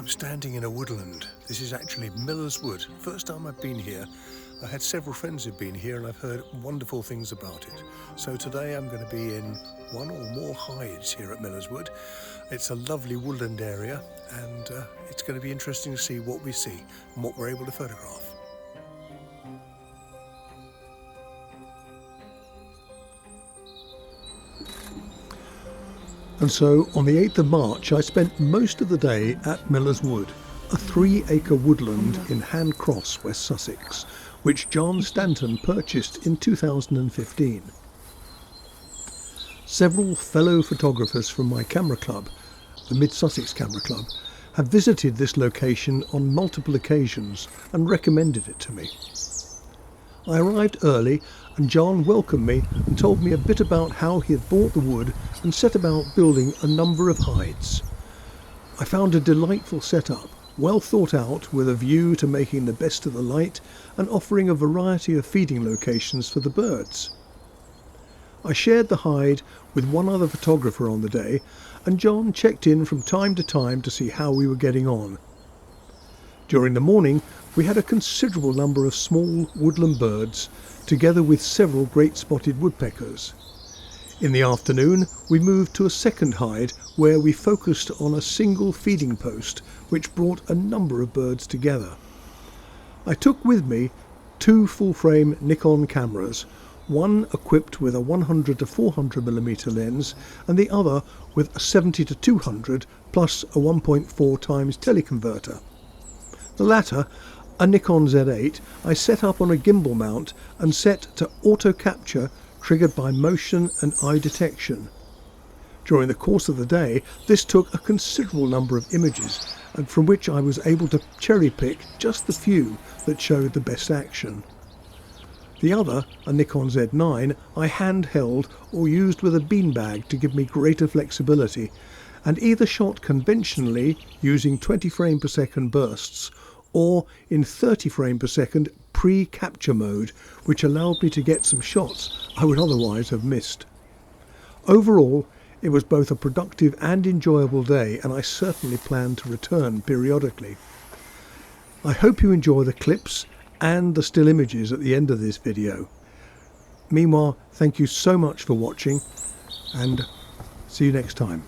I'm standing in a woodland. This is actually Miller's Wood. First time I've been here. I had several friends who've been here and I've heard wonderful things about it. So today I'm going to be in one or more hides here at Miller's Wood. It's a lovely woodland area and it's going to be interesting to see what we see and what we're able to photograph. And so on the 8th of March I spent most of the day at Miller's Wood, a 3-acre woodland in Hand Cross, West Sussex, which John Stanton purchased in 2015. Several fellow photographers from my camera club, the Mid Sussex Camera Club, have visited this location on multiple occasions and recommended it to me. I arrived early and John welcomed me and told me a bit about how he had bought the wood and set about building a number of hides. I found a delightful setup, well thought out with a view to making the best of the light and offering a variety of feeding locations for the birds. I shared the hide with one other photographer on the day and John checked in from time to time to see how we were getting on. During the morning we had a considerable number of small woodland birds together with several great spotted woodpeckers. In the afternoon we moved to a second hide where we focused on a single feeding post which brought a number of birds together. I took with me 2 full-frame Nikon cameras, one equipped with a 100 to 400mm lens and the other with a 70 to 200 plus a 1.4 times teleconverter. The latter, a Nikon Z8, I set up on a gimbal mount and set to auto capture triggered by motion and eye detection. During the course of the day this took a considerable number of images and from which I was able to cherry pick just the few that showed the best action. The other, a Nikon Z9, I handheld or used with a beanbag to give me greater flexibility and either shot conventionally using 20 frame per second bursts or in 30 frame per second pre-capture mode, which allowed me to get some shots I would otherwise have missed. Overall, it was both a productive and enjoyable day and I certainly plan to return periodically. I hope you enjoy the clips and the still images at the end of this video. Meanwhile, thank you so much for watching and see you next time.